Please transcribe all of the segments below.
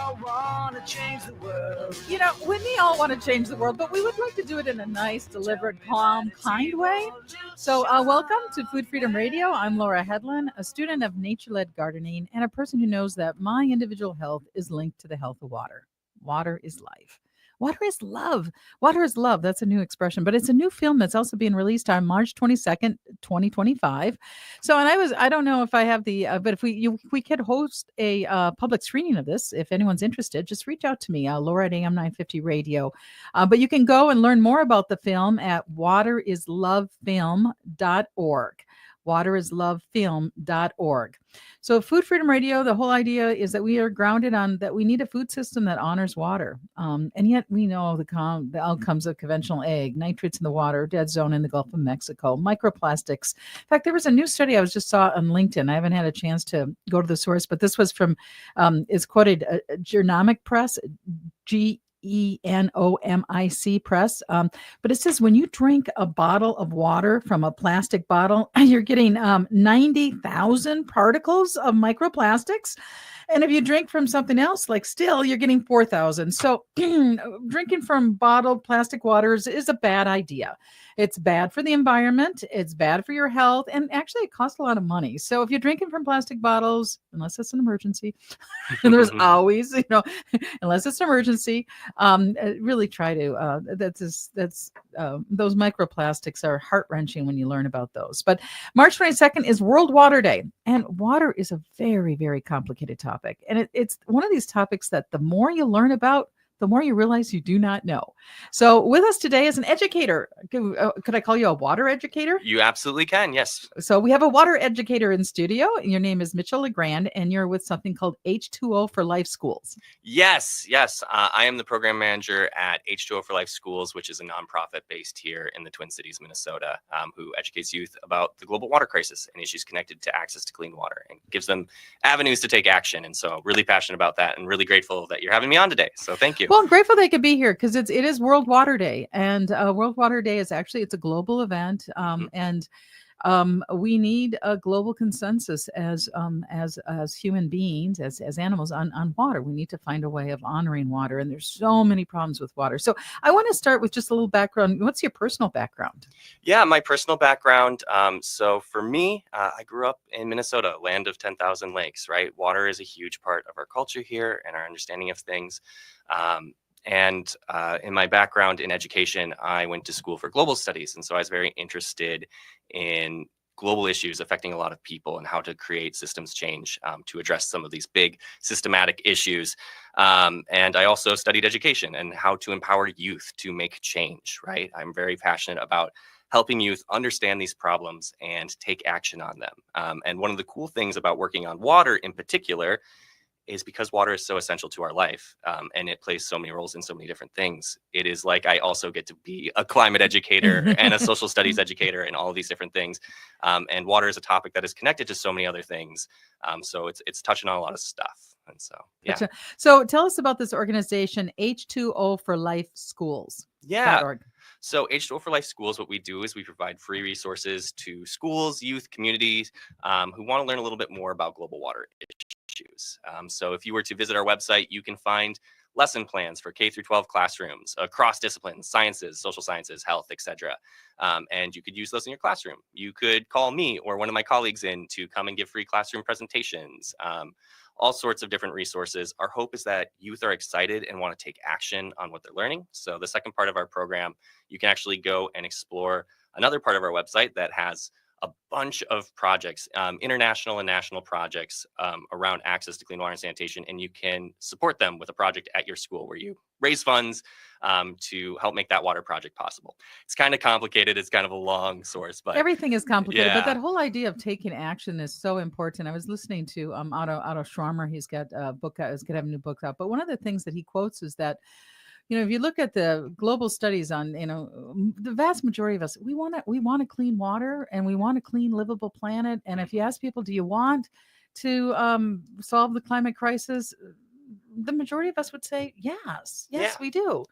all want to change the world. You know, we may all want to change the world, but we would like to do it in a nice, deliberate, calm, kind way. So welcome to Food Freedom Radio. I'm Laura Hedlund, a student of nature-led gardening and a person who knows that my individual health is linked to the health of water. Water is life. Water is love. Water is love. That's a new expression, but it's a new film that's also being released on March 22nd, 2025. So, and I don't know if I have the, but if we could host a public screening of this, if anyone's interested, just reach out to me, Laura at AM 950 Radio. But you can go and learn more about the film at waterislovefilm.org. waterislovefilm.org. So Food Freedom Radio, the whole idea is that we are grounded on that we need a food system that honors water. And yet we know the outcomes of conventional egg, nitrates in the water, dead zone in the Gulf of Mexico, microplastics. In fact, there was a new study I was just saw on LinkedIn. I haven't had a chance to go to the source, but this was from, is quoted Genomic Press, Genomic Press. But it says when you drink a bottle of water from a plastic bottle, you're getting 90,000 particles of microplastics. And if you drink from something else, like still, you're getting 4,000. So drinking from bottled plastic waters is a bad idea. It's bad for the environment. It's bad for your health. And actually, it costs a lot of money. So if you're drinking from plastic bottles, unless it's an emergency, and there's always, unless it's an emergency, really try to, those microplastics are heart-wrenching when you learn about those. But March 22nd is World Water Day. And water is a very, very complicated topic. And it's one of these topics that the more you learn about, the more you realize you do not know. So with us today is an educator. Could I call you a water educator? You absolutely can, yes. So we have a water educator in studio. Your name is Mitchell LeGrand, and you're with something called H2O for Life Schools. Yes. I am the program manager at H2O for Life Schools, which is a nonprofit based here in the Twin Cities, Minnesota, who educates youth about the global water crisis and issues connected to access to clean water and gives them avenues to take action. And so really passionate about that and really grateful that you're having me on today. So thank you. Well, I'm grateful they could be here because it is World Water Day, and World Water Day is it's a global event, and we need a global consensus as human beings, as animals on water. We need to find a way of honoring water, and there's so many problems with water. So I want to start with just a little background. What's your personal background? Yeah, my personal background. So for me, I grew up in Minnesota, land of 10,000 lakes, right? Water is a huge part of our culture here and our understanding of things. And in my background in education, I went to school for global studies. And so I was very interested in global issues affecting a lot of people and how to create systems change to address some of these big systematic issues. And I also studied education and how to empower youth to make change, right? I'm very passionate about helping youth understand these problems and take action on them. And one of the cool things about working on water in particular is because water is so essential to our life, and it plays so many roles in so many different things. It is like I also get to be a climate educator and a social studies educator and all of these different things. And water is a topic that is connected to so many other things. So it's touching on a lot of stuff. And so, yeah. Gotcha. So tell us about this organization, H2O for Life Schools. Yeah. So H2O for Life Schools, what we do is we provide free resources to schools, youth, communities who want to learn a little bit more about global water issues. So if you were to visit our website, you can find lesson plans for K through 12 classrooms across disciplines, sciences, social sciences, health, etc. And you could use those in your classroom. You could call me or one of my colleagues in to come and give free classroom presentations. All sorts of different resources. Our hope is that youth are excited and want to take action on what they're learning. So the second part of our program, you can actually go and explore another part of our website that has a bunch of projects, international and national projects around access to clean water and sanitation, and you can support them with a project at your school where you raise funds to help make that water project possible. It's kind of complicated. It's kind of a long source, but everything is complicated. Yeah. But that whole idea of taking action is so important. I was listening to Otto Schwarmer. He's got a book out. He's going to have a new book out. But one of the things that he quotes is that, if you look at the global studies on, the vast majority of us, we want to clean water and we want a clean, livable planet. And if you ask people, do you want to solve the climate crisis? The majority of us would say, yes, we do.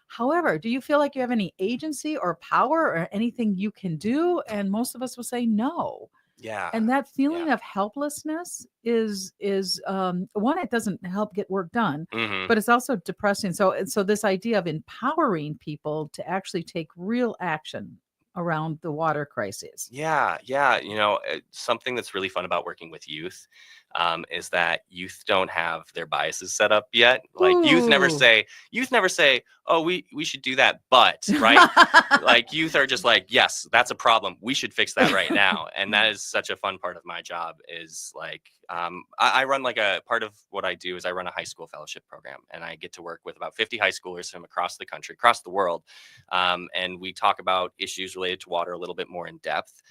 However, do you feel like you have any agency or power or anything you can do? And most of us will say no. Yeah. And that Yeah. feeling of helplessness is one, it doesn't help get work done, Hmm. but it's also depressing. So this idea of empowering people to actually take real action around the water crises. Yeah, yeah. Something that's really fun about working with youth is that youth don't have their biases set up yet. Like Ooh. youth never say, "Oh, we should do that," but right. Like youth are just like, yes, that's a problem, we should fix that right now. And that is such a fun part of my job is like I run like a part of what I do is I run a high school fellowship program, and I get to work with about 50 high schoolers from across the country, across the world, and we talk about issues related to water a little bit more in depth.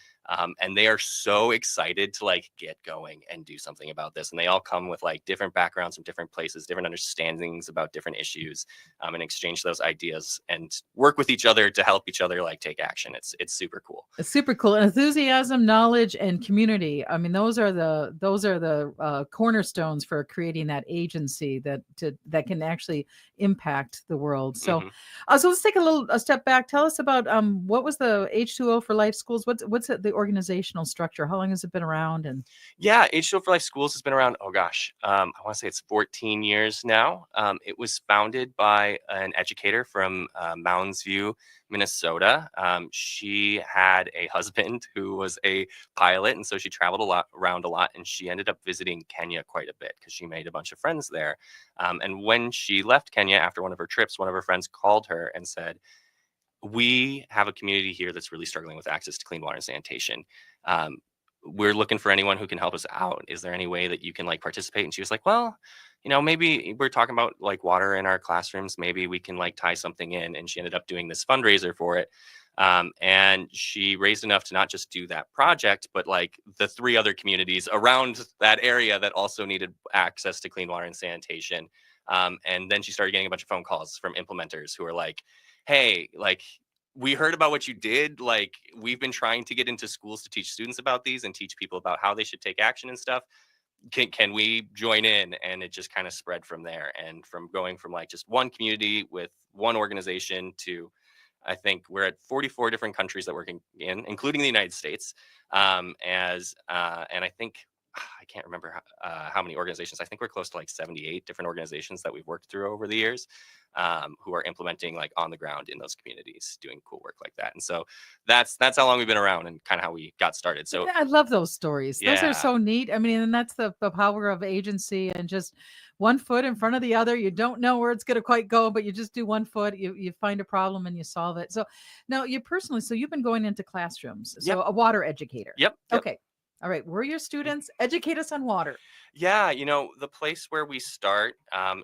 And they are so excited to like get going and do something about this, and they all come with like different backgrounds from different places, different understandings about different issues, and exchange those ideas and work with each other to help each other like take action. It's super cool. It's super cool. Enthusiasm, knowledge, and community. I mean, those are the cornerstones for creating that agency that can actually impact the world. So, Hmm. so let's take a step back. Tell us about what was the H2O for Life schools? What's the organizational structure? How long has it been around? And Yeah, H2O for Life Schools has been around, oh gosh, I want to say it's 14 years now. It was founded by an educator from Mounds View, Minnesota. She had a husband who was a pilot, and so she traveled around a lot, and she ended up visiting Kenya quite a bit because she made a bunch of friends there. And when she left Kenya after one of her trips, one of her friends called her and said, "We have a community here that's really struggling with access to clean water and sanitation. Um, we're looking for anyone who can help us out. Is there any way that you can like participate?" And she was like, "Well, maybe we're talking about like water in our classrooms. Maybe we can like tie something in." And she ended up doing this fundraiser for it. And she raised enough to not just do that project, but like the 3 other communities around that area that also needed access to clean water and sanitation. And then she started getting a bunch of phone calls from implementers who were like, "Hey, like we heard about what you did. Like we've been trying to get into schools to teach students about these and teach people about how they should take action and stuff. Can we join in?" And it just kind of spread from there. And from going from like just one community with one organization to I think we're at 44 different countries that we're in, including the United States. And I think I can't remember how many organizations. I think we're close to like 78 different organizations that we've worked through over the years, who are implementing like on the ground in those communities, doing cool work like that. And so that's how long we've been around and kind of how we got started. So yeah, I love those stories. Those are yeah, so neat. I mean, and that's the power of agency and just one foot in front of the other. You don't know where it's going to quite go, but you just do one foot. You find a problem and you solve it. So now you personally, so you've been going into classrooms. yep, So a water educator. yep. Okay. All right. We're your students. Educate us on water. Yeah, the place where we start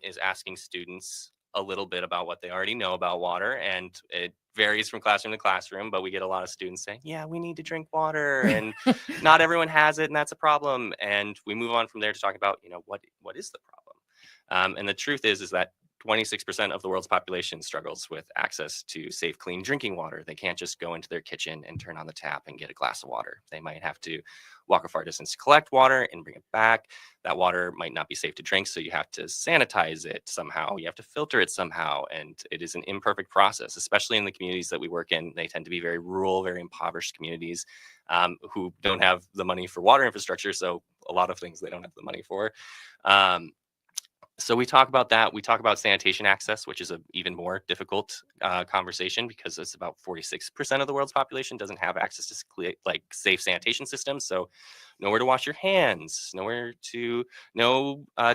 is asking students a little bit about what they already know about water, and it varies from classroom to classroom. But we get a lot of students saying, "Yeah, we need to drink water, and not everyone has it, and that's a problem." And we move on from there to talk about, what is the problem? And the truth is that 26% of the world's population struggles with access to safe, clean drinking water. They can't just go into their kitchen and turn on the tap and get a glass of water. They might have to walk a far distance to collect water and bring it back. That water might not be safe to drink, so you have to sanitize it somehow. You have to filter it somehow, and it is an imperfect process, especially in the communities that we work in. They tend to be very rural, very impoverished communities, who don't have the money for water infrastructure. So a lot of things they don't have the money for. Um, so we talk about that. We talk about sanitation access, which is an even more difficult conversation because it's about 46% of the world's population doesn't have access to like safe sanitation systems. So nowhere to wash your hands, no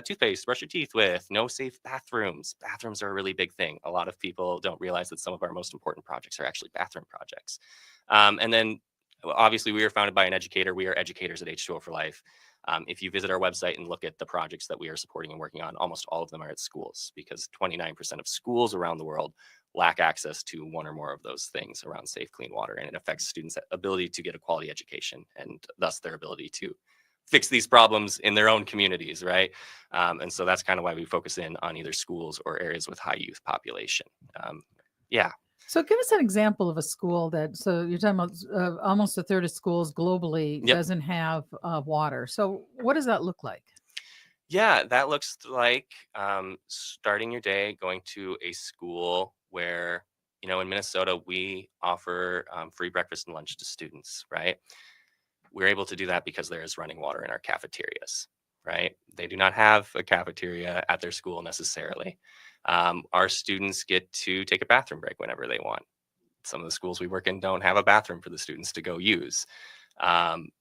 toothpaste to brush your teeth with, no safe bathrooms. Bathrooms are a really big thing. A lot of people don't realize that some of our most important projects are actually bathroom projects. And then obviously we are founded by an educator. We are educators at H2O for Life. If you visit our website and look at the projects that we are supporting and working on, almost all of them are at schools because 29% of schools around the world lack access to one or more of those things around safe, clean water. And it affects students' ability to get a quality education and thus their ability to fix these problems in their own communities, right? And so that's kind of why we focus in on either schools or areas with high youth population. Yeah. So give us an example of a school so you're talking about almost a third of schools globally Yep. doesn't have water. So what does that look like? Yeah, that looks like starting your day going to a school where, in Minnesota, we offer free breakfast and lunch to students, right? we're able to do that because there is running water in our cafeterias, right? They do not have a cafeteria at their school necessarily. Our students get to take a bathroom break whenever they want. Some of the schools we work in don't have a bathroom for the students to go use.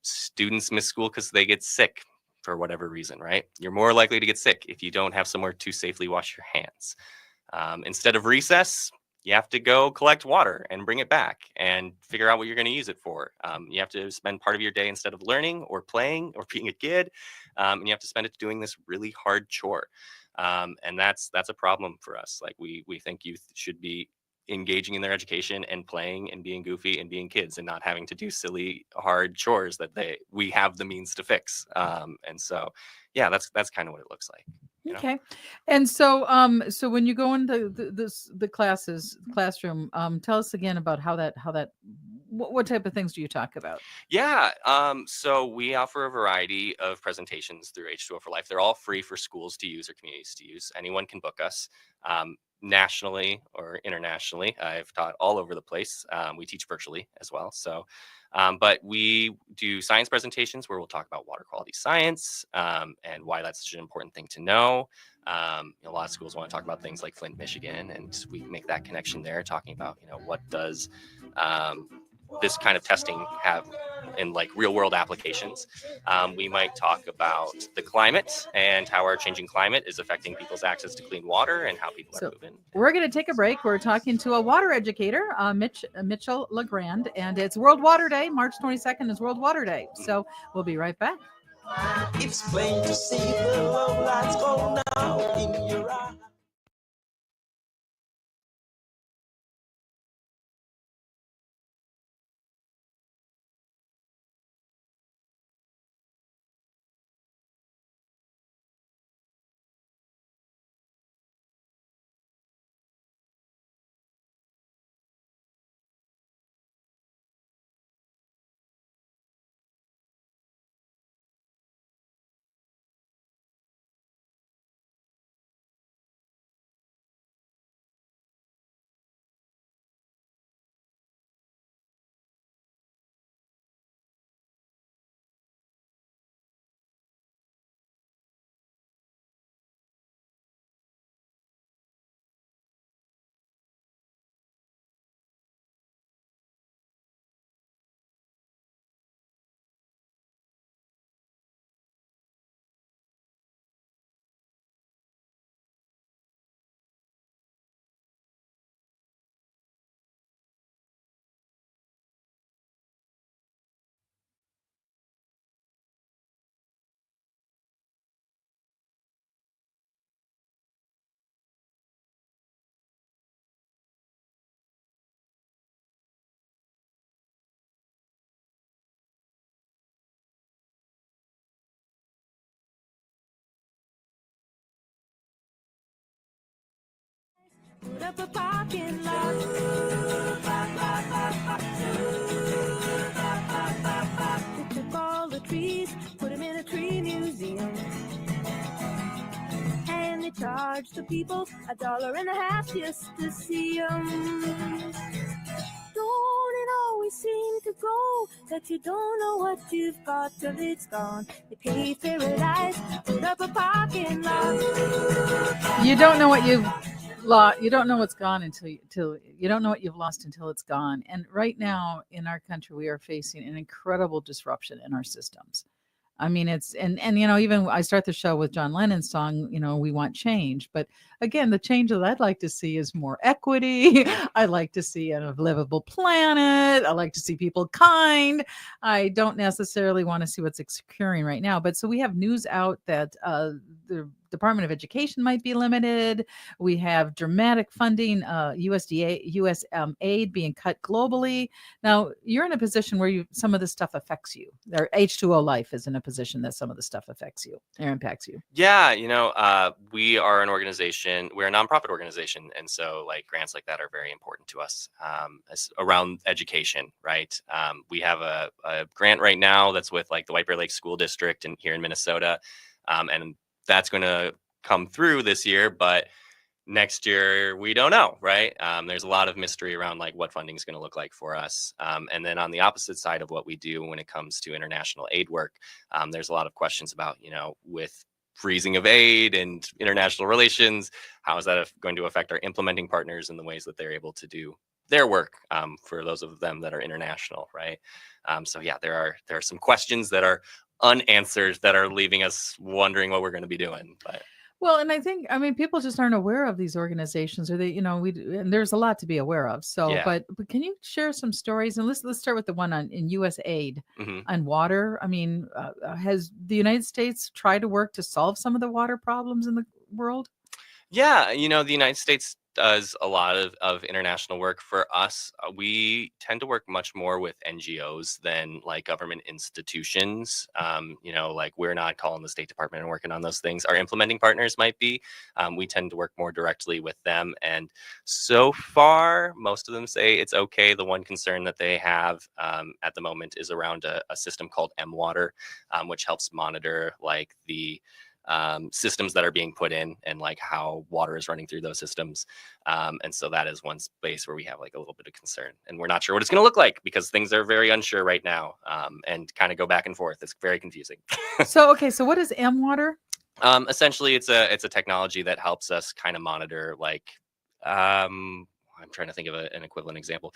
Students miss school because they get sick for whatever reason, right? You're more likely to get sick if you don't have somewhere to safely wash your hands. Instead of recess, you have to go collect water and bring it back and figure out what you're going to use it for. You have to spend part of your day instead of learning or playing or being a kid, and you have to spend it doing this really hard chore. And that's a problem for us. Like we think youth should be engaging in their education and playing and being goofy and being kids and not having to do silly hard chores that we have the means to fix. And so yeah, that's kind of what it looks like. You know? Okay. And so so when you go into the classroom, tell us again about how that what type of things do you talk about? Yeah. So we offer a variety of presentations through H2O for Life. They're all free for schools to use or communities to use. Anyone can book us. Nationally or internationally, I've taught all over the place. We teach virtually as well. So, but we do science presentations where we'll talk about water quality science and why that's such an important thing to know. A lot of schools want to talk about things like Flint, Michigan, and we make that connection there, talking about, what does this kind of testing have in like real world applications. We might talk about the climate and how our changing climate is affecting people's access to clean water and how people are moving. We're going to take a break. We're talking to a water educator, Mitchell LeGrand, and it's World Water Day. March 22nd is World Water Day. So we'll be right back. It's plain to see the love lights go now in your eyes. Put up a parking lot. They took all the trees, put them in a tree museum. And they charged the people $1.50 just to see them. Don't it always seem to go that you don't know what you've got till it's gone? They paved paradise, put up a parking lot. You don't know what you've lost. You don't know what's gone until you don't know what you've lost until it's gone. And right now in our country, we are facing an incredible disruption in our systems. I mean, it's and even I start the show with John Lennon's song, we want change. But again, the change that I'd like to see is more equity. I like to see a livable planet. I like to see people kind. I don't necessarily want to see what's occurring right now. But so we have news out that the Department of Education might be limited. We have dramatic funding, US aid being cut globally. Now, you're in a position where some of this stuff affects you. Or H2O Life is in a position that some of the stuff affects you or impacts you. Yeah, we are an organization. We're a nonprofit organization, and so like grants like that are very important to us around education, right? We have a grant right now that's with like the White Bear Lake School District here in Minnesota, and that's going to come through this year, but Next year, we don't know, right? There's a lot of mystery around like what funding is going to look like for us. And then on the opposite side of what we do when it comes to international aid work, there's a lot of questions about, with freezing of aid and international relations, how is that going to affect our implementing partners in the ways that they're able to do their work, for those of them that are international, right? So yeah, there are some questions that are unanswered that are leaving us wondering what we're going to be doing. But Well, and I mean, people just aren't aware of these organizations, or and there's a lot to be aware of. So, Yeah. but can you share some stories? And let's start with the one in U.S. aid mhm. on water. I mean, has the United States tried to work to solve some of the water problems in the world? Yeah, the United States does a lot of international work. For us, we tend to work much more with NGOs than like government institutions. Like we're not calling the State Department and working on those things. Our implementing partners might be. We tend to work more directly with them. And so far, most of them say it's okay. The one concern that they have at the moment is around a system called M-Water, which helps monitor like the systems that are being put in and like how water is running through those systems. And so that is one space where we have like a little bit of concern, and we're not sure what it's going to look like because things are very unsure right now, and kind of go back and forth. It's very confusing. So, okay, so what is M-Water? Essentially, it's a technology that helps us kind of monitor like, I'm trying to think of an equivalent example.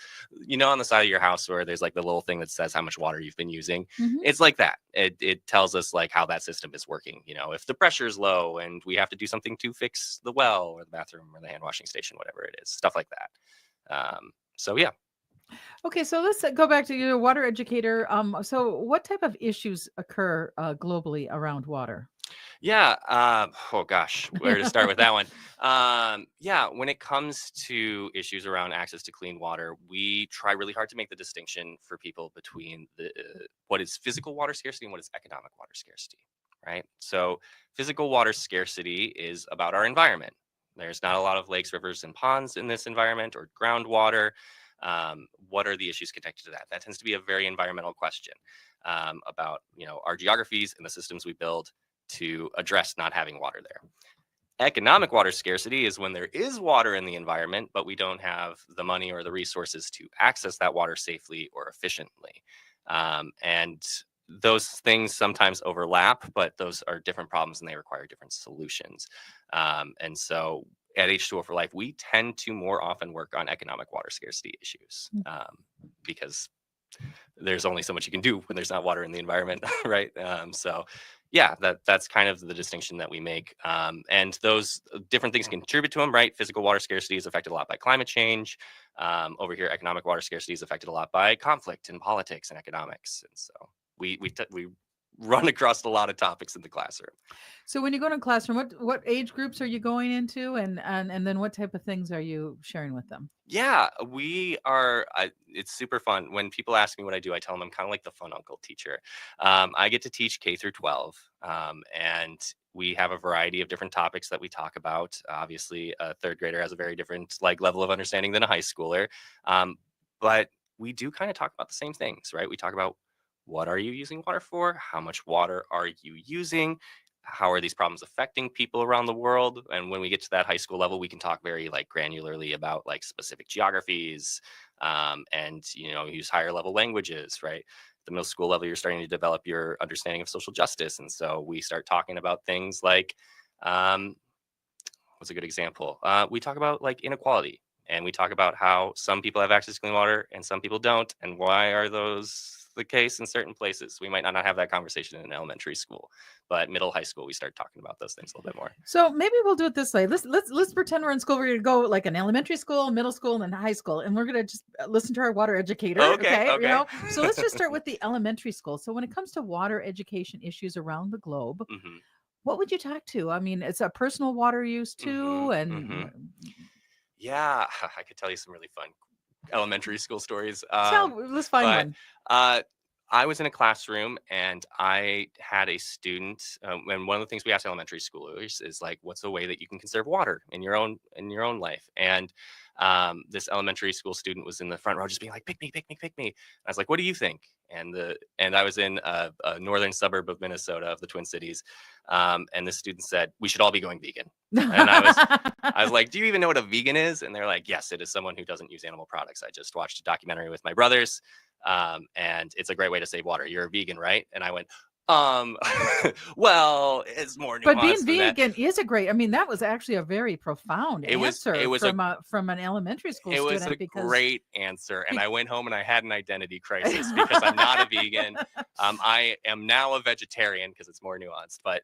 On the side of your house where there's like the little thing that says how much water you've been using. Mhm. It's like that. It tells us like how that system is working. If the pressure is low and we have to do something to fix the well or the bathroom or the hand washing station, whatever it is, stuff like that. So yeah. Okay, so let's go back to your water educator. So what type of issues occur globally around water? Yeah. Oh gosh, where to start with that one? Yeah. When it comes to issues around access to clean water, we try really hard to make the distinction for people between what is physical water scarcity and what is economic water scarcity. Right. So physical water scarcity is about our environment. There's not a lot of lakes, rivers, and ponds in this environment or groundwater. What are the issues connected to that? That tends to be a very environmental question, about our geographies and the systems we build to address not having water there. Economic water scarcity is when there is water in the environment, but we don't have the money or the resources to access that water safely or efficiently. And those things sometimes overlap, but those are different problems and they require different solutions. And so at H2O for Life, we tend to more often work on economic water scarcity issues, because there's only so much you can do when there's not water in the environment, right? So yeah, that's kind of the distinction that we make. And those different things contribute to them, right? Physical water scarcity is affected a lot by climate change. Over here, economic water scarcity is affected a lot by conflict and politics and economics. And so we run across a lot of topics in the classroom. So when you go to a classroom, what age groups are you going into, and then what type of things are you sharing with them? Yeah, we are. It's super fun. When people ask me what I do, I tell them I'm kind of like the fun uncle teacher. I get to teach K through 12, and we have a variety of different topics that we talk about. Obviously, a third grader has a very different like level of understanding than a high schooler, but we do kind of talk about the same things, right? We talk about what are you using water for? How much water are you using? How are these problems affecting people around the world? And when we get to that high school level, we can talk very like granularly about like specific geographies, and use higher level languages, right? The middle school level, you're starting to develop your understanding of social justice, and so we start talking about things like, what's a good example? We talk about like inequality, and we talk about how some people have access to clean water and some people don't, and why are those the case in certain places. We might not have that conversation in elementary school, but middle, high school, we start talking about those things a little bit more. So maybe we'll do it this way. Let's pretend we're in school. We're gonna go like an elementary school, middle school, and then high school, and we're gonna just listen to our water educator. Okay. So let's just start with the elementary school. So when it comes to water education issues around the globe, Mhm. what would you talk to? I mean, it's a personal water use too, and Yeah, I could tell you some really fun elementary school stories. let's find but one. I was in a classroom and I had a student, and one of the things we ask elementary schoolers is like, what's a way that you can conserve water in your own life? And this elementary school student was in the front row, just being like, "Pick me, pick me, pick me." And I was like, "What do you think?" And I was in a northern suburb of Minnesota, of the Twin Cities, and this student said, "We should all be going vegan." And I was like, "Do you even know what a vegan is?" And they're like, "Yes, it is someone who doesn't use animal products. I just watched a documentary with my brothers, and it's a great way to save water. You're a vegan, right?" And I went, well, it's more nuanced But being than that. vegan is a great. I mean, that was actually a very profound It was from an elementary school It was student a great answer, and I went home and I had an identity crisis because I'm not a vegan. I am now a vegetarian because it's more nuanced. But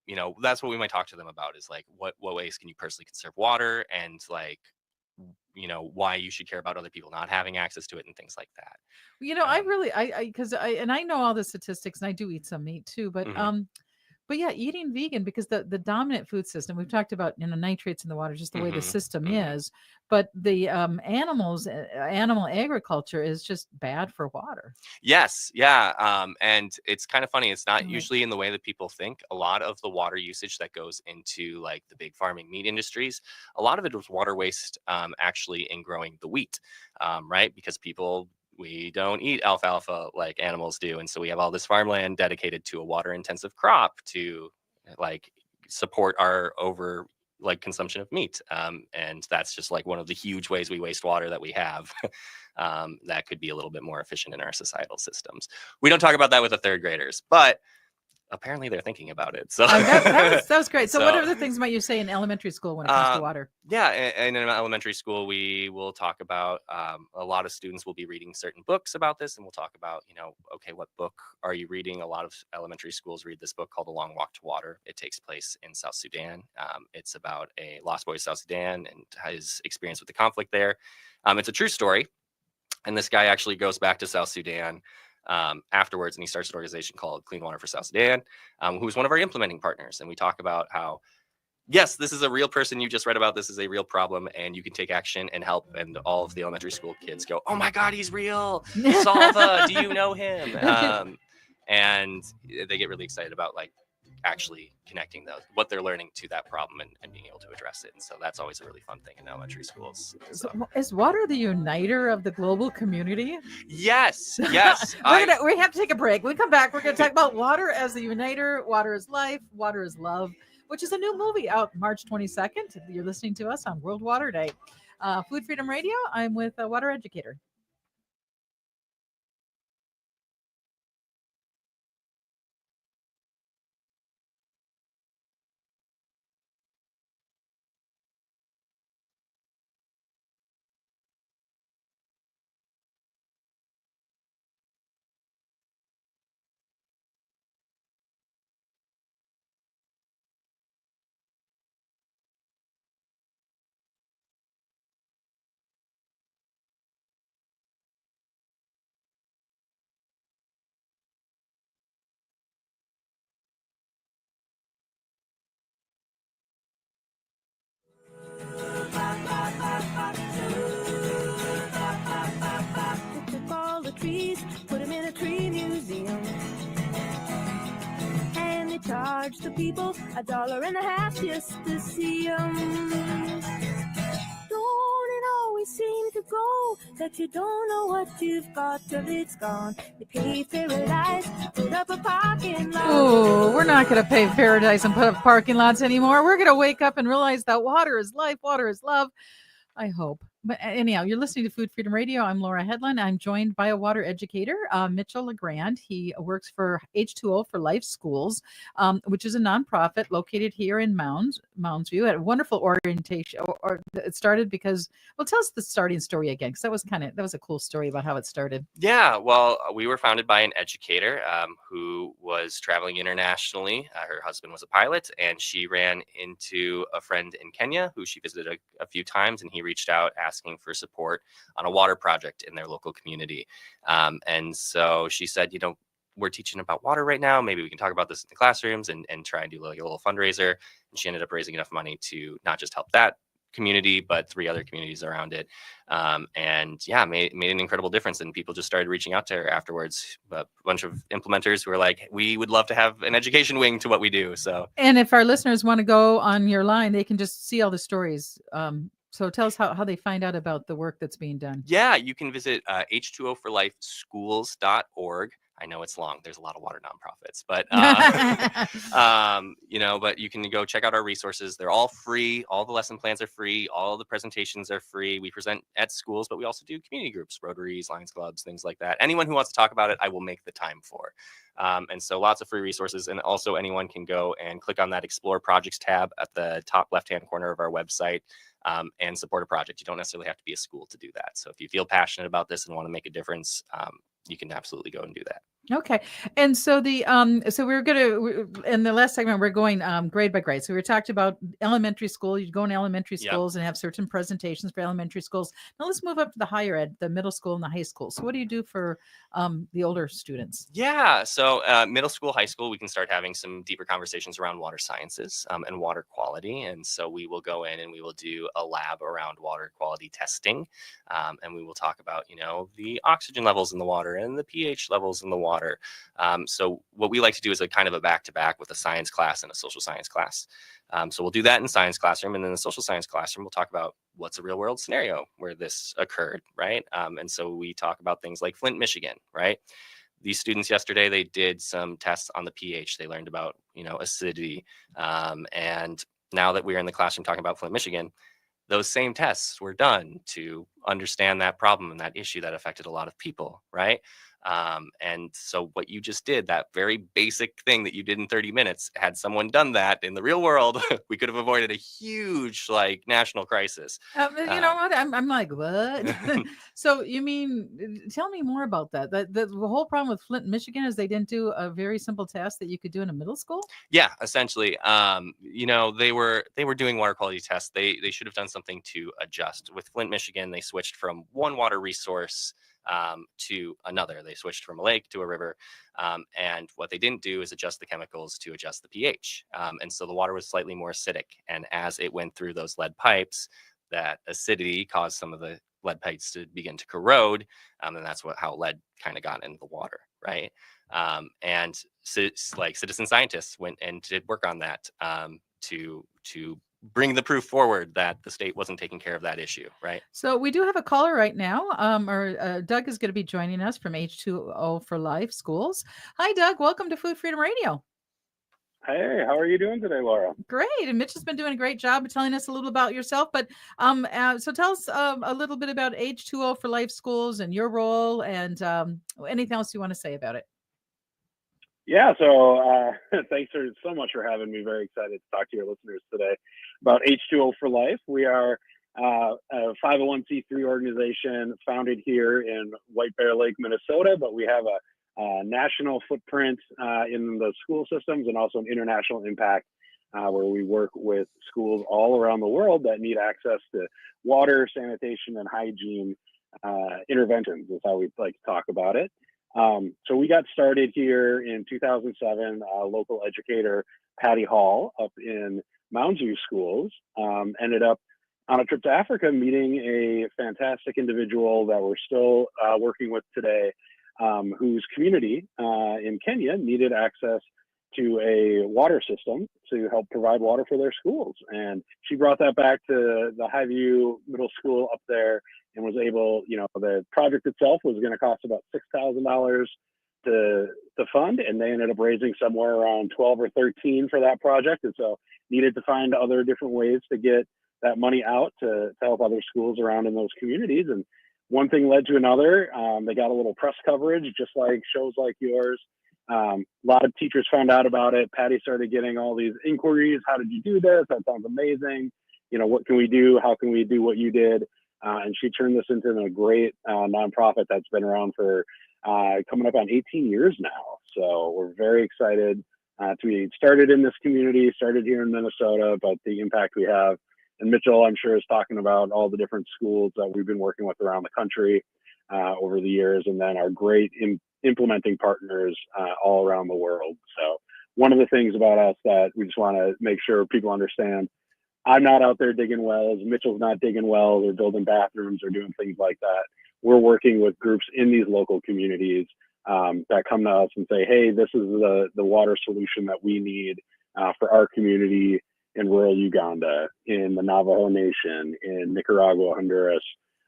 you know, that's what we might talk to them about, is like what ways can you personally conserve water, and like, you know, why you should care about other people not having access to it and things like that. You know, I Um, really, because I know all the statistics, and I do eat some meat too, mhm, but yeah, eating vegan, because the dominant food system we've talked about, you know, nitrates in the water, just the way the mhm, system mhm. is, but the animal agriculture is just bad for water. Yes, yeah, and it's kind of funny. It's not Right. usually in the way that people think. A lot of the water usage that goes into like the big farming meat industries, a lot of it was water waste, actually in growing the wheat, right? Because we don't eat alfalfa like animals do, and so we have all this farmland dedicated to a water intensive crop to like support our over like consumption of meat, and that's just like one of the huge ways we waste water that we have. That could be a little bit more efficient in our societal systems. We don't talk about that with the third graders, but apparently they're thinking about it. So, That was great. So, what so other things might you say in elementary school when it comes to um, water? yeah, and in elementary school, we will talk about, a lot of students will be reading certain books about this, and we'll talk about, you know, okay, what book are you reading? A lot of elementary schools read this book called A Long Walk to Water. It takes place in South Sudan. It's about a lost boy in South Sudan and his experience with the conflict there. It's a true story. And this guy actually goes back to South Sudan, afterwards, and he starts an organization called Clean Water for South Sudan, who's one of our implementing partners. And we talk about how, yes, this is a real person you just read about. This is a real problem, and you can take action and help. And all of the elementary school kids go, "Oh my God, he's real! Salva, do you know him?" And they get really excited about like actually connecting what they're learning to that problem, and being able to address it. And so that's always a really fun thing in elementary schools. So Is water the uniter of the global community? yes, yes, We have to take a break. When we come back, we're gonna talk about water as the uniter. Water is life. Water is love, which is a new movie out March 22nd. You're listening to us on World Water Day. Food Freedom Radio. I'm with a water educator. They took all the trees, put them in a tree museum. And they charged the people $1.50 just to see them. Don't it always seem to go that you don't know what you've got till it's gone? They paved paradise, put up a parking lot. Oh, we're not going to pave paradise and put up parking lots anymore. We're going to wake up and realize that water is life, water is love. I hope. But anyhow, you're listening to Food Freedom Radio. I'm Laura Headland. I'm joined by a water educator, Mitchell LeGrand. He works for H2O for Life Schools, which is a nonprofit located here in Moundsview. At a wonderful orientation, or it started because, well, tell us the starting story again, because that was a cool story about how it started. Yeah, well, we were founded by an educator, who was traveling internationally. Her husband was a pilot, and she ran into a friend in Kenya who she visited a few times, and he reached out asking for support on a water project in their local community. And so she said, you know, we're teaching about water right now. Maybe we can talk about this in the classrooms and try and do like a little fundraiser. And she ended up raising enough money to not just help that community, but 3 other communities around it. And yeah, made an incredible difference. And people just started reaching out to her afterwards. But a bunch of implementers who were like, we would love to have an education wing to what we do. So, And if our listeners want to go on your line, they can just see all the stories. So tell us how they find out about the work that's being done. yeah, you can visit h2oforlifeschools.org. I know it's long. There's a lot of water nonprofits, but but you can go check out our resources. They're all free. All the lesson plans are free. All the presentations are free. We present at schools, but we also do community groups, Rotaries, Lions Clubs, things like that. Anyone who wants to talk about it, I will make the time for. And so lots of free resources. And also anyone can go and click on that Explore Projects tab at the top left-hand corner of our website and support a project. You don't necessarily have to be a school to do that. So if you feel passionate about this and want to make a difference, you can absolutely go and do that. Okay. And so so we're going to, in the last segment, we're going grade by grade. So we talked about elementary school. You go in elementary schools and have certain presentations for elementary schools. Now let's move up to the higher ed, the middle school and the high school. So what do you do for the older students? Yeah. So middle school, high school, we can start having some deeper conversations around water sciences and water quality. And so we will go in and we will do a lab around water quality testing. And we will talk about, the oxygen levels in the water and the pH levels in the water. So what we like to do is a kind of a back-to-back with a science class and a social science class. So we'll do that in science classroom, and then the social science classroom, we'll talk about what's a real world scenario where this occurred, right? And so we talk about things like Flint, Michigan, right? These students yesterday, they did some tests on the pH. They learned about, acidity. And now that we're in the classroom talking about Flint, Michigan, those same tests were done to understand that problem and that issue that affected a lot of people, right? And so what you just did, that very basic thing that you did in 30 minutes, had someone done that in the real world, we could have avoided a huge national crisis. You know what? I'm like, what? So you mean, tell me more about that. The whole problem with Flint, Michigan is they didn't do a very simple test that you could do in a middle school? Yeah, essentially. They were doing water quality tests. They should have done something to adjust. With Flint, Michigan, they switched from one water resource to another. They switched from a lake to a river. And what they didn't do is adjust the chemicals to adjust the pH. And so the water was slightly more acidic. And as it went through those lead pipes, that acidity caused some of the lead pipes to begin to corrode. And that's how lead kind of got into the water, right? And so, citizen scientists went and did work on that to bring the proof forward that the state wasn't taking care of that issue, right? So we do have a caller right now. Doug is going to be joining us from H2O for Life Schools. Hi, Doug. Welcome to Food Freedom Radio. Hey, how are you doing today, Laura? Great. And Mitch has been doing a great job of telling us a little about yourself. But so tell us a little bit about H2O for Life Schools and your role and anything else you want to say about it. Yeah, so thanks so much for having me. Very excited to talk to your listeners today about H2O for Life. We are a 501c3 organization founded here in White Bear Lake, Minnesota, but we have a national footprint in the school systems and also an international impact where we work with schools all around the world that need access to water, sanitation, and hygiene interventions is how we like to talk about it. So we got started here in 2007. Local educator Patty Hall up in Mounds View Schools ended up on a trip to Africa meeting a fantastic individual that we're still working with today, whose community in Kenya needed access to a water system to help provide water for their schools. And she brought that back to the Highview Middle School up there and was able, the project itself was going to cost about $6,000 to fund, and they ended up raising somewhere around 12 or 13 for that project. And so needed to find other different ways to get that money out to help other schools around in those communities. And one thing led to another. They got a little press coverage, just like shows like yours. A lot of teachers found out about it. Patty started getting all these inquiries. How did you do this? That sounds amazing. What can we do? How can we do what you did? And she turned this into a great nonprofit that's been around for coming up on 18 years now. So we're very excited to be started in this community, started here in Minnesota, but the impact we have. And Mitchell, I'm sure, is talking about all the different schools that we've been working with around the country over the years, and then our great implementing partners all around the world. So one of the things about us that we just want to make sure people understand, I'm not out there digging wells. Mitchell's not digging wells or building bathrooms or doing things like that. We're working with groups in these local communities that come to us and say, hey, this is the water solution that we need for our community in rural Uganda, in the Navajo Nation, in Nicaragua, Honduras,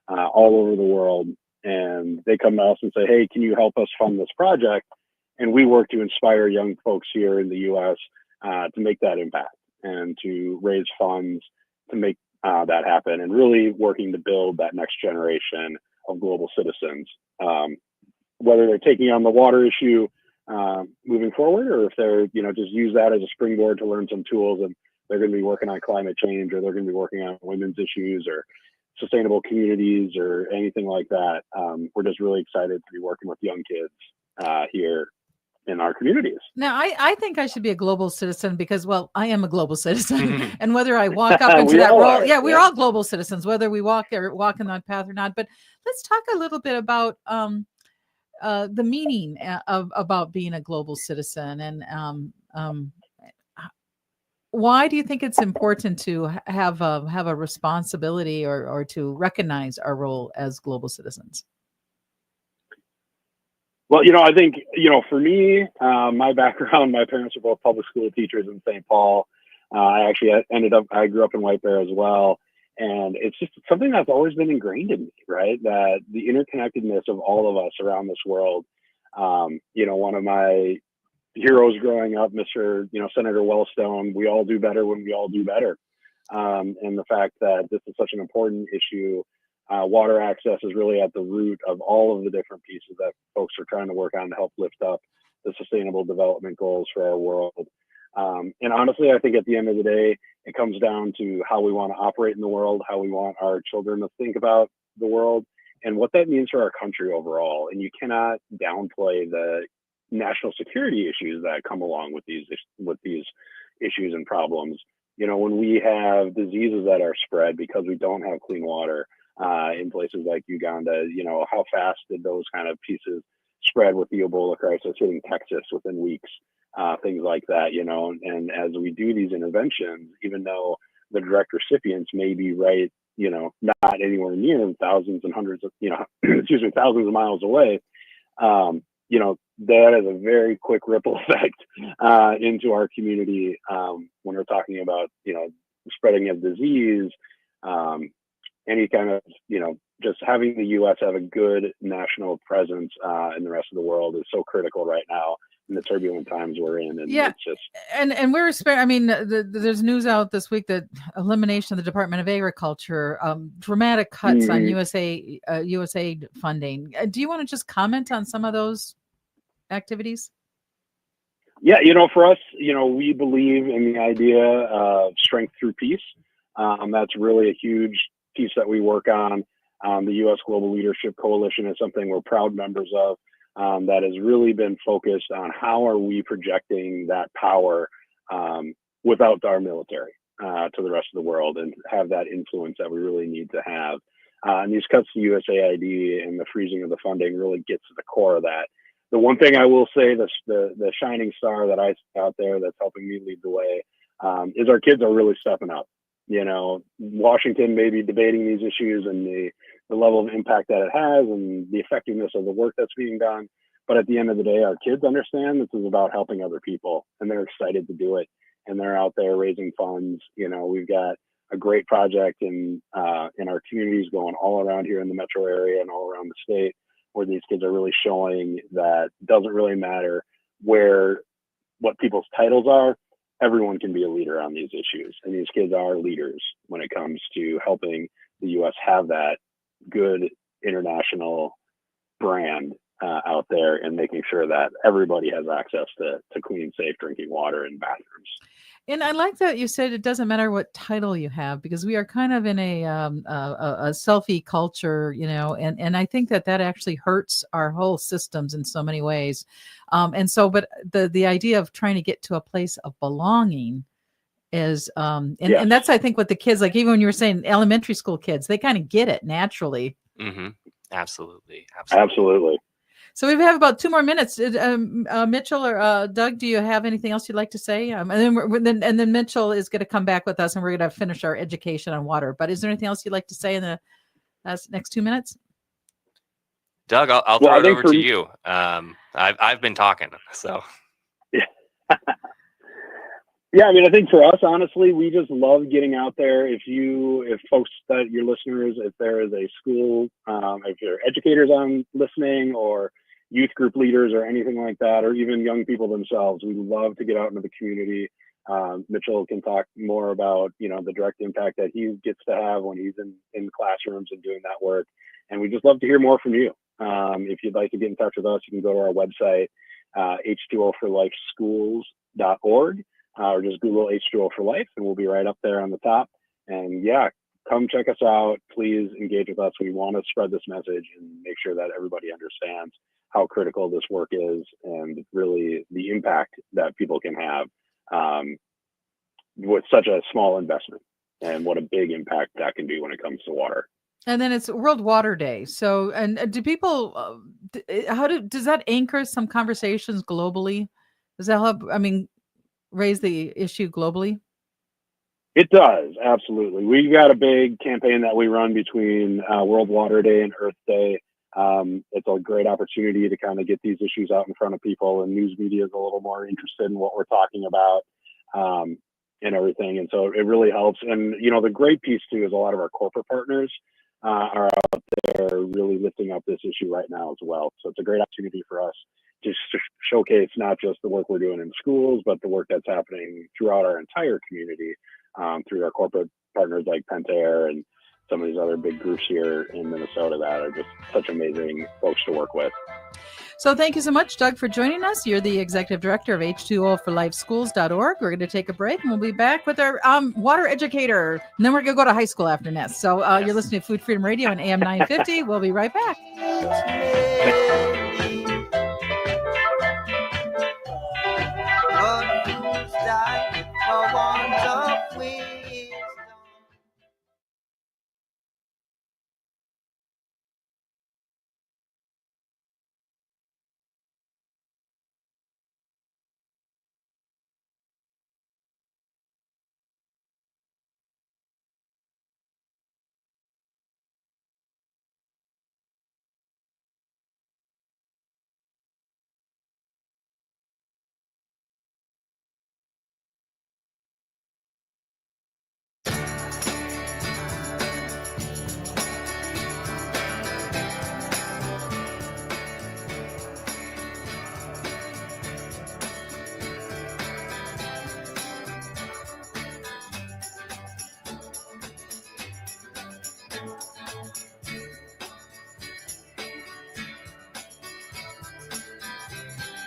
all over the world. And they come to us and say, hey, can you help us fund this project? And we work to inspire young folks here in the U.S. To make that impact and to raise funds to make that happen, and really working to build that next generation of global citizens. Whether they're taking on the water issue moving forward, or if they're, just use that as a springboard to learn some tools, and they're going to be working on climate change, or they're going to be working on women's issues or sustainable communities or anything like that. We're just really excited to be working with young kids here in our communities. Now, I think I should be a global citizen because, well, I am a global citizen. And whether I walk up into that role, we're all global citizens, whether we walk in that path or not. But let's talk a little bit about the meaning about being a global citizen, and why do you think it's important to have a responsibility or to recognize our role as global citizens? Well, I think, for me, my background, my parents were both public school teachers in St. Paul. I grew up in White Bear as well. And it's just something that's always been ingrained in me, right? That the interconnectedness of all of us around this world. One of my heroes growing up, Senator Wellstone, we all do better when we all do better. And the fact that this is such an important issue. Water access is really at the root of all of the different pieces that folks are trying to work on to help lift up the sustainable development goals for our world. And honestly, I think at the end of the day, it comes down to how we want to operate in the world, how we want our children to think about the world, and what that means for our country overall. And you cannot downplay the national security issues that come along with these issues and problems. When we have diseases that are spread because we don't have clean water, in places like Uganda, how fast did those kind of pieces spread with the Ebola crisis hitting Texas within weeks, things like that, and as we do these interventions, even though the direct recipients may be right, not anywhere near thousands and hundreds of, thousands of miles away, that has a very quick ripple effect into our community when we're talking about, spreading of disease, any kind of, just having the U.S. have a good national presence in the rest of the world is so critical right now in the turbulent times we're in. And it's just, and we're there's news out this week that elimination of the Department of Agriculture, dramatic cuts on USAID funding. Do you want to just comment on some of those activities? Yeah, for us, we believe in the idea of strength through peace. That's really a huge piece that we work on. The U.S. Global Leadership Coalition is something we're proud members of, that has really been focused on how are we projecting that power without our military to the rest of the world, and have that influence that we really need to have. And these cuts to USAID and the freezing of the funding really gets to the core of that. The one thing I will say, the shining star that I see out there that's helping me lead the way, is our kids are really stepping up. Washington may be debating these issues and the level of impact that it has and the effectiveness of the work that's being done. But at the end of the day, our kids understand this is about helping other people, and they're excited to do it. And they're out there raising funds. We've got a great project in our communities going all around here in the metro area and all around the state, where these kids are really showing that it doesn't really matter what people's titles are. Everyone can be a leader on these issues, and these kids are leaders when it comes to helping the U.S. have that good international brand out there, and making sure that everybody has access to clean, safe drinking water and bathrooms. And I like that you said it doesn't matter what title you have, because we are kind of in a selfie culture, and I think that actually hurts our whole systems in so many ways. But the idea of trying to get to a place of belonging is, and that's, I think, what the kids, like, even when you were saying elementary school kids, they kind of get it naturally. Mm-hmm. Absolutely. So we have about 2 more minutes. Mitchell or Doug, do you have anything else you'd like to say? And then Mitchell is going to come back with us, and we're going to finish our education on water. But is there anything else you'd like to say in the next 2 minutes? Doug, I'll throw it over to you. I've been talking, so. Yeah, I mean, I think for us, honestly, we just love getting out there. If folks that your listeners, if there is a school, if you're educators on listening, or youth group leaders or anything like that, or even young people themselves, we love to get out into the community. Mitchell can talk more about, the direct impact that he gets to have when he's in classrooms and doing that work. And we just love to hear more from you. If you'd like to get in touch with us, you can go to our website, h2oforlifeschools.org. Or just Google H2O for Life, and we'll be right up there on the top. And yeah, come check us out. Please engage with us. We want to spread this message and make sure that everybody understands how critical this work is, and really the impact that people can have with such a small investment, and what a big impact that can be when it comes to water. And then it's World Water Day. So, and do people, does that anchor some conversations globally? Does that help? I mean, raise the issue globally? It does, absolutely. We've got a big campaign that we run between World Water Day and Earth Day. It's a great opportunity to kind of get these issues out in front of people, and news media is a little more interested in what we're talking about and everything. And so it really helps. And, the great piece too is a lot of our corporate partners are out there really lifting up this issue right now as well. So it's a great opportunity for us to showcase not just the work we're doing in schools, but the work that's happening throughout our entire community through our corporate partners like Pentair and some of these other big groups here in Minnesota that are just such amazing folks to work with. So thank you so much, Doug, for joining us. You're the executive director of H2OforLifeSchools.org. We're going to take a break, and we'll be back with our water educator. And then we're going to go to high school after this. So You're listening to Food Freedom Radio on AM 950. We'll be right back.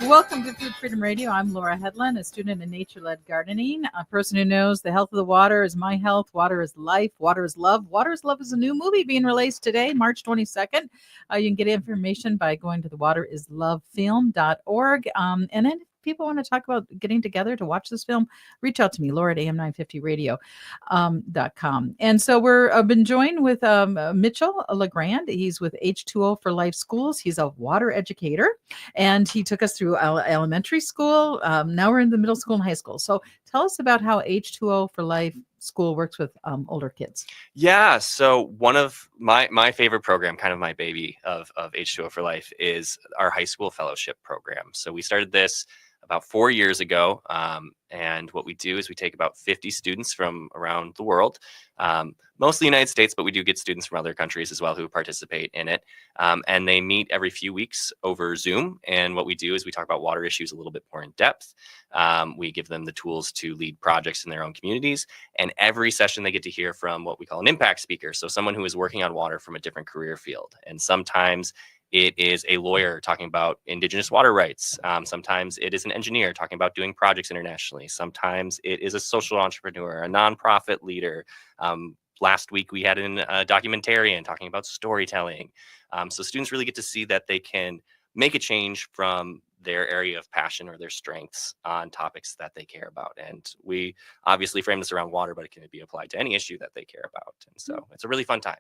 Welcome to Food Freedom Radio. I'm Laura Headland, a student in nature-led gardening, a person who knows the health of the water is my health. Water is life. Water is love. Water is Love is a new movie being released today, March 22nd. You can get information by going to the waterislovefilm.org. And then if people want to talk about getting together to watch this film, reach out to me, Laura at am950radio.com. And so I've been joined with Mitchell LeGrand. He's with H2O for Life Schools. He's a water educator, and he took us through elementary school. Now we're in the middle school and high school. So tell us about how H2O for Life School works with older kids. Yeah, so one of my favorite program, kind of my baby of H2O for Life, is our high school fellowship program. So we started this about 4 years ago. And what we do is we take about 50 students from around the world, mostly United States, but we do get students from other countries as well who participate in it. And they meet every few weeks over Zoom. And what we do is we talk about water issues a little bit more in depth. We give them the tools to lead projects in their own communities. And every session they get to hear from what we call an impact speaker. So someone who is working on water from a different career field. And sometimes it is a lawyer talking about Indigenous water rights. Sometimes it is an engineer talking about doing projects internationally. Sometimes it is a social entrepreneur, a nonprofit leader. Last week we had a documentarian talking about storytelling. So students really get to see that they can make a change from their area of passion or their strengths on topics that they care about. And we obviously frame this around water, but it can be applied to any issue that they care about. And so it's a really fun time.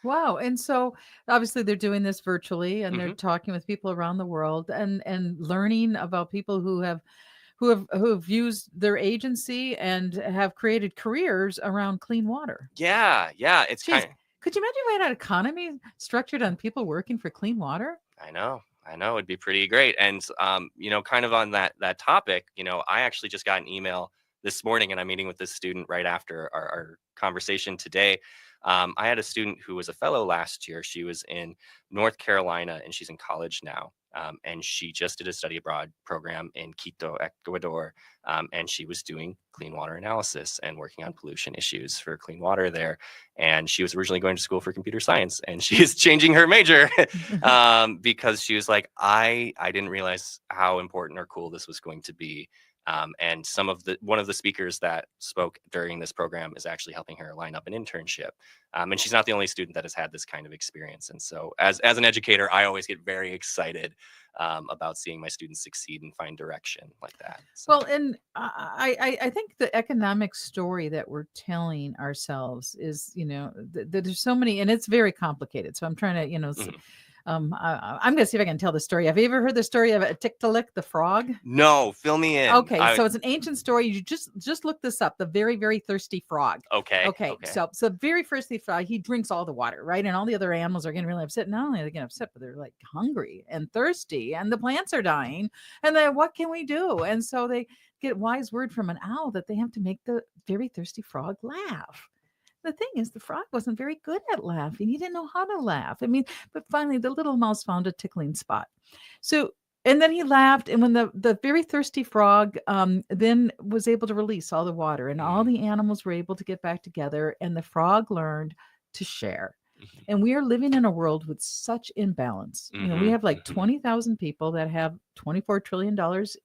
Wow. And so obviously they're doing this virtually and they're Mhm. talking with people around the world and learning about people who have used their agency and have created careers around clean water. Yeah, yeah, it's Jeez, kind. could you imagine if we had an economy structured on people working for clean water? I know, it'd be pretty great. And kind of on that topic, I actually just got an email this morning, and I'm meeting with this student right after our conversation today. I had a student who was a fellow last year. She was in North Carolina, and she's in college now. And she just did a study abroad program in Quito, Ecuador, and she was doing clean water analysis and working on pollution issues for clean water there. And she was originally going to school for computer science, and she is changing her major because she was like, I didn't realize how important or cool this was going to be. And one of the speakers that spoke during this program is actually helping her line up an internship. And she's not the only student that has had this kind of experience. And so as an educator, I always get very excited about seeing my students succeed and find direction like that. So, Well, and I think the economic story that we're telling ourselves is, that there's so many, and it's very complicated. So I'm trying to, mhm. I'm going to see if I can tell the story. Have you ever heard the story of Tiktaalik the frog? No, fill me in. Okay, so it's an ancient story. You just look this up. The very, very thirsty frog. Okay. Okay, so very thirsty frog, he drinks all the water, right? And all the other animals are getting really upset. Not only are they getting upset, but they're like hungry and thirsty, and the plants are dying. And then what can we do? And so they get wise word from an owl that they have to make the very thirsty frog laugh. The thing is, the frog wasn't very good at laughing. He didn't know how to laugh. I mean, but finally, the little mouse found a tickling spot. So, and then he laughed. And when the very thirsty frog then was able to release all the water, and all the animals were able to get back together, and the frog learned to share. Mhm. And we are living in a world with such imbalance. We Mhm, have like mhm. 20,000 people that have $24 trillion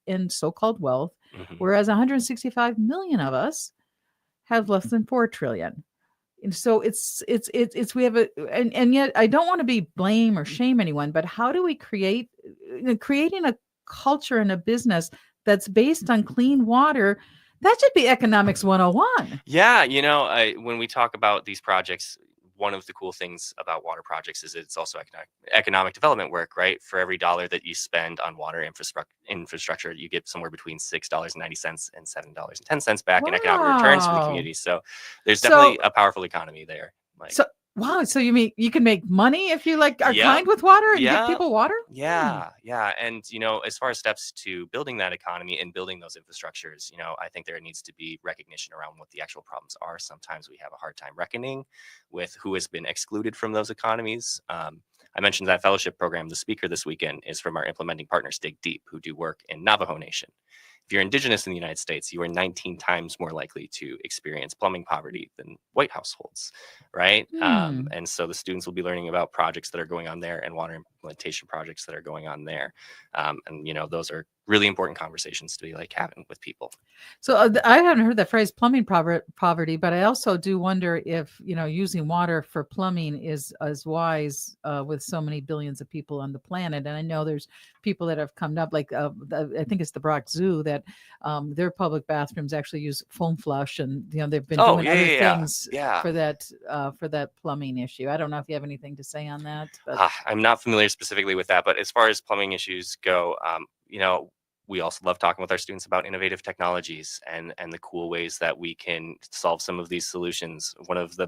in so-called wealth, Mhm. whereas 165 million of us have less than 4 trillion. And so it's we have and yet I don't want to be blame or shame anyone, but how do we creating a culture and a business that's based on clean water? That should be economics 101. Yeah, when we talk about these projects, one of the cool things about water projects is it's also economic development work, right? For every dollar that you spend on water infrastructure, you get somewhere between $6.90 and $7.10 back in economic returns from the Wow. community. So there's So definitely a powerful economy there. Like, so wow, so you mean you can make money if you like are yeah, kind with water and give yeah, people water? yeah. And, as far as steps to building that economy and building those infrastructures, I think there needs to be recognition around what the actual problems are. Sometimes we have a hard time reckoning with who has been excluded from those economies. I mentioned that fellowship program. The speaker this weekend is from our implementing partners, Dig Deep, who do work in Navajo Nation. If you're indigenous in the United States, you are 19 times more likely to experience plumbing poverty than white households, right? And so the students will be learning about projects that are going on there and water implementation projects that are going on there. And those are really important conversations to be like having with people. So I haven't heard that phrase plumbing poverty, but I also do wonder if, using water for plumbing is as wise with so many billions of people on the planet. And I know there's people that have come up, like I think it's the Brock Zoo, that their public bathrooms actually use foam flush, and they've been doing other things for that plumbing issue. I don't know if you have anything to say on that. But I'm not familiar specifically with that, but as far as plumbing issues go, we also love talking with our students about innovative technologies and the cool ways that we can solve some of these solutions. One of the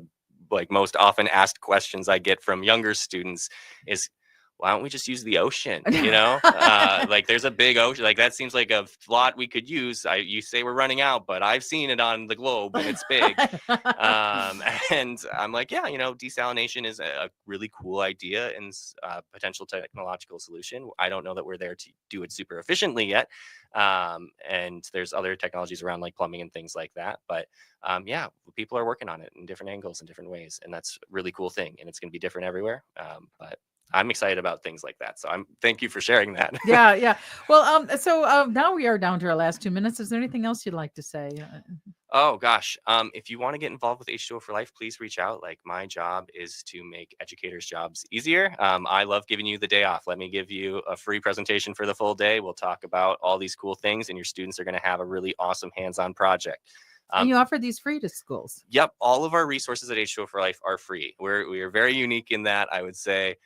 most often asked questions I get from younger students is, why don't we just use the ocean? There's a big ocean. Like, that seems like a lot we could use. You say we're running out, but I've seen it on the globe and it's big. And I'm like, yeah, desalination is a really cool idea and potential technological solution. I don't know that we're there to do it super efficiently yet. And there's other technologies around like plumbing and things like that. But yeah, people are working on it in different angles and different ways. And that's a really cool thing. And it's going to be different everywhere. But I'm excited about things like that. So thank you for sharing that. yeah. Well, so now we are down to our last 2 minutes. Is there anything else you'd like to say? Oh gosh. If you want to get involved with H2O for Life, please reach out. Like, my job is to make educators' jobs easier. I love giving you the day off. Let me give you a free presentation for the full day. We'll talk about all these cool things, and your students are going to have a really awesome hands-on project. And you offer these free to schools. Yep, all of our resources at H2O for Life are free. We are very unique in that, I would say.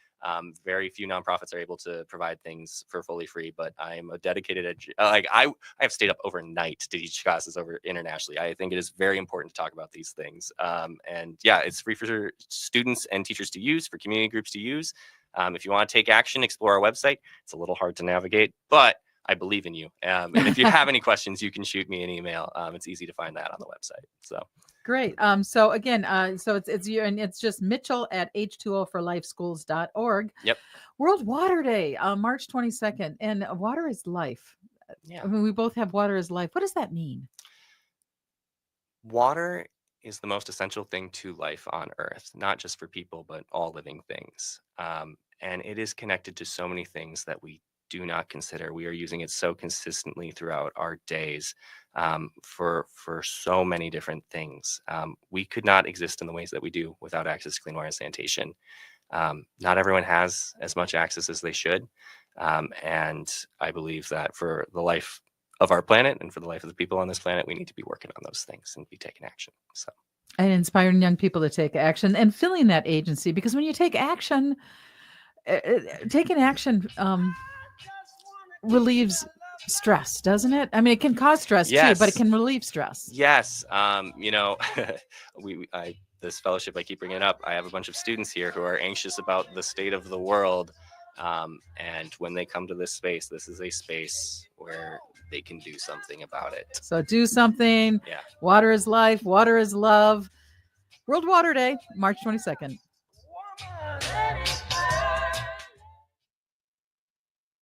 Very few nonprofits are able to provide things for fully free, but I'm a dedicated I have stayed up overnight to teach classes over internationally. I think it is very important to talk about these things. And yeah, it's free for students and teachers to use, for community groups to use. If you want to take action, explore our website. It's a little hard to navigate, but I believe in you. And if you have any questions, you can shoot me an email. It's easy to find that on the website. So. Great. So again, so it's you, and it's just Mitchell at h2oforlifeschools.org. Yep. World Water Day, March 22nd, and water is life. Yeah. I mean, we both have water is life. What does that mean? Water is the most essential thing to life on Earth, not just for people, but all living things. And it is connected to so many things that we do not consider. We are using it so consistently throughout our days for so many different things. We could not exist in the ways that we do without access to clean water and sanitation. Not everyone has as much access as they should. And I believe that for the life of our planet and for the life of the people on this planet, we need to be working on those things and be taking action. So, and inspiring young people to take action and filling that agency, because when you take action, taking action relieves stress, doesn't it? I mean, it can cause stress too, but it can relieve stress. Yes. This fellowship, I keep bringing it up. I have a bunch of students here who are anxious about the state of the world. And when they come to this space, this is a space where they can do something about it. So do something. Yeah. Water is life. Water is love. World Water Day, March 22nd.